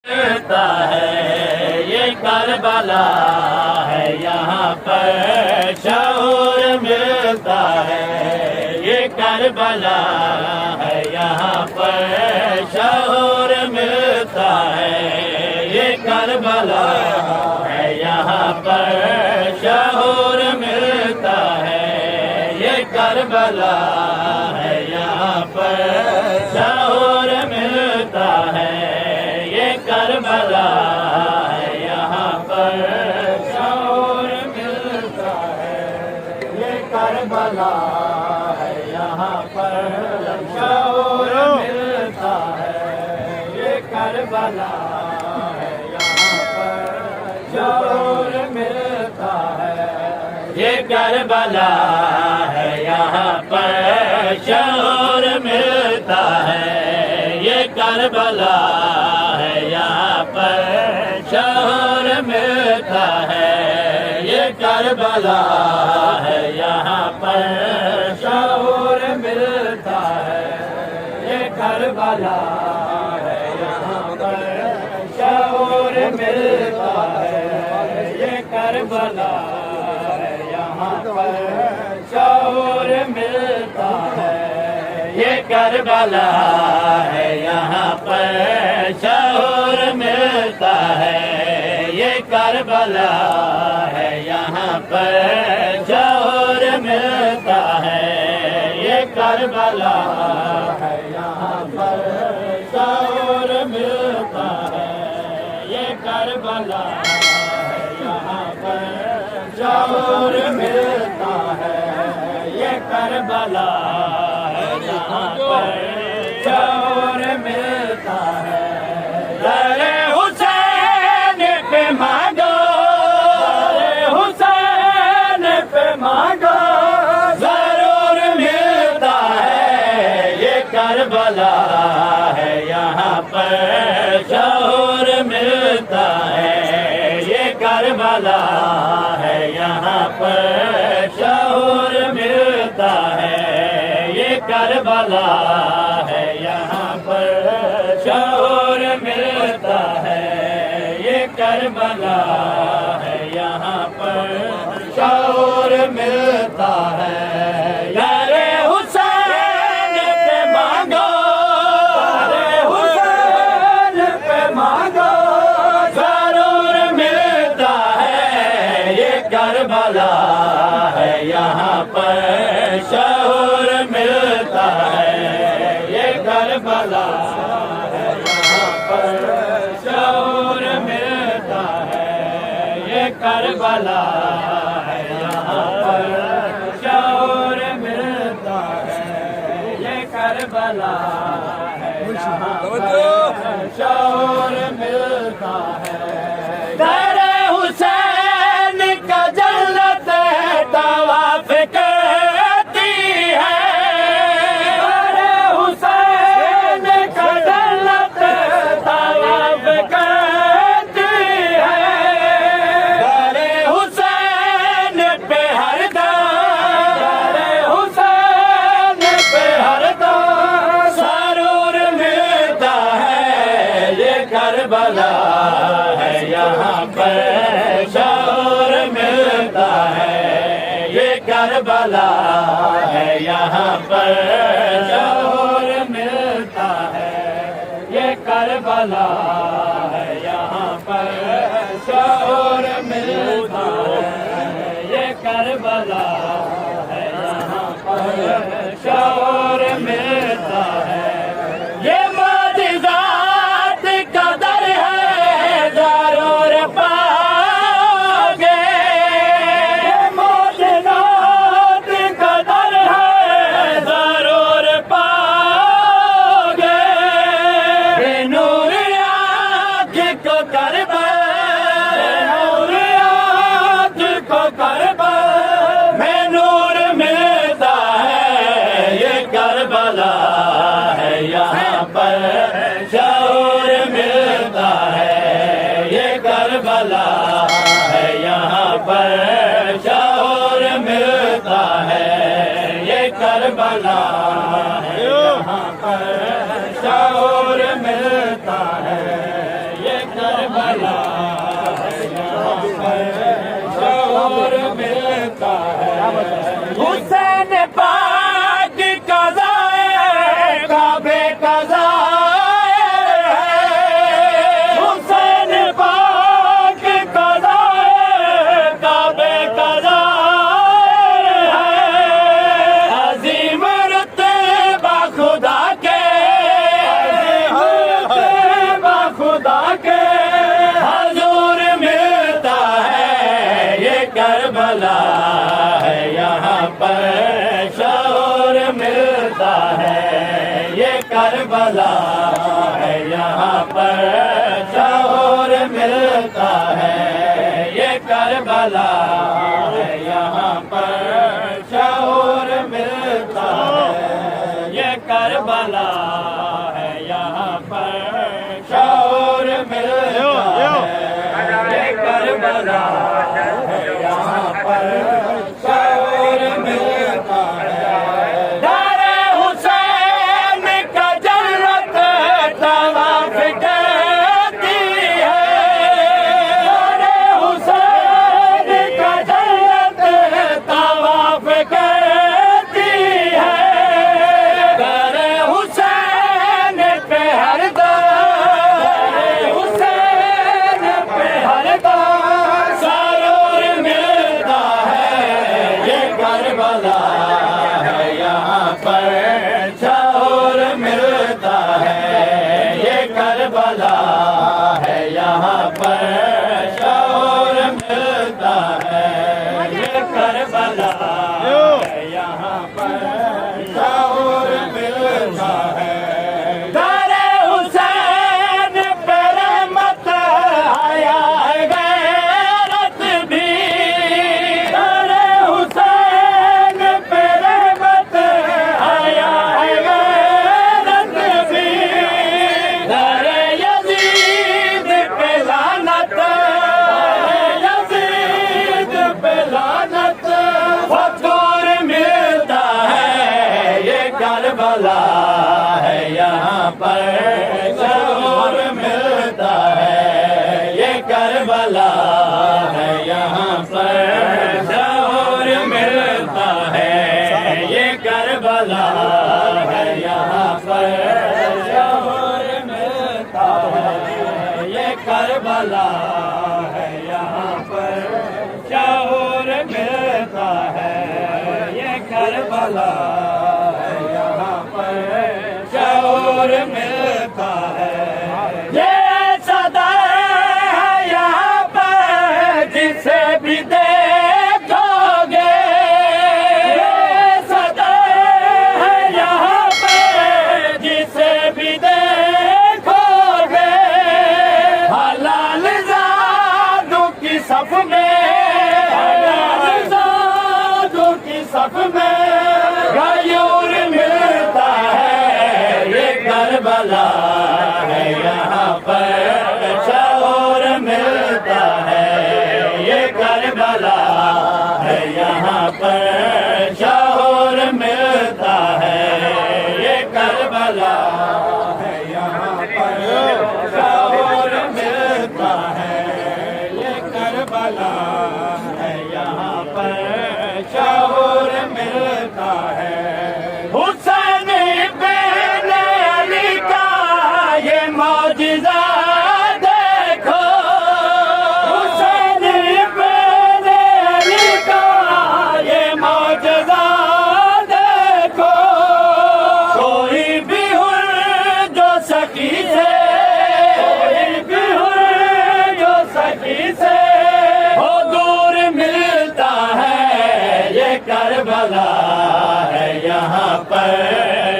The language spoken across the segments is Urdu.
ملتا ہے یہ کربلا ہے یہاں پر شعور ملتا ہے یہ کربلا ہے یہاں پر شعور ملتا ہے یہ کربلا ہے یہاں پر شعور ملتا ہے یہ کربلا ہے یہاں پر شعور ملتا ہے یہ کربلا ہے یہاں پر شعور ملتا ہے یہ کربلا ہے یہاں پر شعور ملتا ہے یہ کربلا ہے یہاں پر شعور ملتا ہے یہ کربلا ہے یہاں پر شعور ملتا ہے یہ کربلا ہے یہاں پر شعور ملتا ہے یہ کربلا ہے یہاں پر شعور ملتا ہے یہ کربلا ہے یہاں پر شعور ملتا ہے یہ کربلا ہے یہاں پر شعور ملتا ہے یہ کربلا ہے یہاں پر شعور ملتا ہے یہ کربلا ہے یہاں پر شعور ملتا ہے یہ کربلا ہے یہاں پر شعور ملتا ہے یہ کربلا ہے یہاں پر شعور ملتا ہے یہ کربلا ہے یہاں پر شعور ملتا ہے ذرے حسین پہ مانگو ذرے حسین پہ مانگو ضرور ملتا ہے یہ کربلا ہے یہاں پر شعور ملتا ہے یہ کربلا ہے یہاں پر شعور ملتا ہے یہ کربلا ہے یہاں پر شعور ملتا ہے یہ کربلا ہے یہاں پر شعور ملتا ہے یارے حسین پہ مانگو یارے حسین پہ مانگو ضرور ملتا ہے یہ کربلا ہے یہاں پر شعور ملتا ہے یہ کربلا ہے یہاں پر شعور ملتا ہے یہ کربلا ہے یہاں پر شعور ملتا ہے یہ کربلا ہے یہاں پر شعور ملتا ہے در حسین کا جنت ہے طواف کرتی ہے در حسین کا جنت طواف کرتی ہے در حسین پہ ہر دم در حسین پہ ہر دم سرور ملتا ہے یہ کربلا ہے یہاں پر شعور ملتا ہے یہ کربلا ہے یہاں پر شعور ملتا ہے یہ کربلا ہے یہاں پر شعور ملتا ہے یہ کربلا ہے یہاں پر شعور ملتا ہے یہ معجزات کا در ہے ضرور پاؤ گے یہ معجزات کا در ہے ضرور پاؤ گے بے نور آنکھ کو کربلا نور آنکھ کو کربلا میں نور ملتا ہے یہ کربلا ہے یہاں پر شعور ملتا ہے یہ کربلا ہے یہاں پر شعور ملتا ہے یہ کربلا ہے یہاں پر شعور ملتا ہے یہ کربلا ہے یہاں پر شعور ملتا ہے حسین پاک قضا کعبے قضا حسین پاک قضا کعبے قضا عظیم رتبہ خدا کے خدا کے حضور ملتا ہے یہ کربلا ہے یہاں پر شعور ملتا ہے یہ کربلا ہے یہاں پر شعور ملتا ہے یہ کربلا ہے یہاں پر شعور ملتا ہے یہ کربلا ہے یہاں پر شعور ملتا ہے یہ کربلا ہے یہاں پر شعور ملتا ہے دار حسین کا جنت طواف کرتی ہے دار حسین کا جنت طواف کرتی ہے دار حسین پہ ہر کربلا ہے یہاں پر شعور ملتا ہے یہ کربلا ہے یہاں پر شعور ملتا ہے یہ کربلا ہے یہاں پر شعور ملتا ہے دار حسین پہ رحمت آیا ہے غیرت بھی دار حسین پہ رحمت آیا ہے غیرت بھی دار یزید پہ لعنت یزید پہ لعنت فطور ملتا ہے یہ کربلا ہے یہاں پر شعور ملتا ہے یہ کربلا ہے یہاں پر شعور ملتا ہے یہ کربلا ہے یہاں پر شعور ملتا ہے یہ کربلا ہے یہاں پر شعور ملتا ہے یہ کربلا ہے یہاں پر شعور ملتا ہے یہ صدا ہے یہاں پر جسے بھی دیکھو گے یہ صدا ہے یہاں پر جسے بھی دیکھو گے حلال زادوں کی صف میں حلال زادوں کی صف میں غیور ملتا ہے یہ کربلا ہے یہاں پر شعور ملتا ہے یہ کربلا ہے یہاں پر شعور ملتا ہے یہ کربلا ہے یہاں پر شعور ملتا ہے یہ کربلا ہے یہاں پر شعور ملتا ہے حسین ابن علی کا یہ معجزہ دیکھو حسین ابن علی کا یہ معجزہ دیکھو کوئی بھی ہر جو سکی سے کوئی بھی ہر جو سکی سے وہ دور ملتا ہے یہ کربلا ہے یہاں پر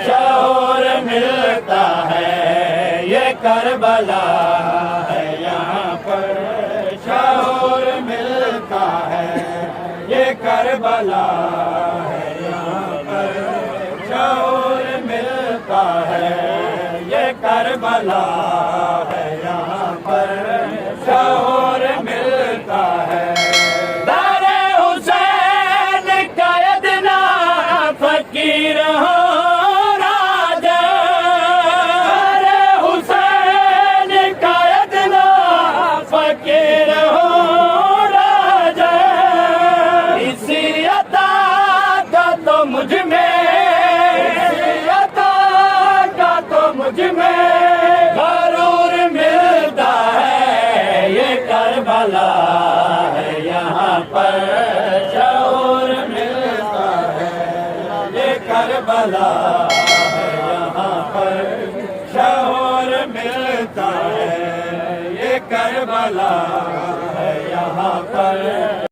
شعور ملتا ہے یہ کربلا ہے یہاں پر شعور ملتا ہے یہ کربلا ہے یہاں پر شعور ملتا ہے یہ کربلا ہے یہاں پر شعور ملتا ہے دار حسین کا ادنا فقیر ہو راجا دار حسین کا ادنا کربلا ہے یہاں پر شعور ملتا ہے یہ کربلا ہے یہاں پر شعور ملتا ہے یہ کربلا ہے یہاں پر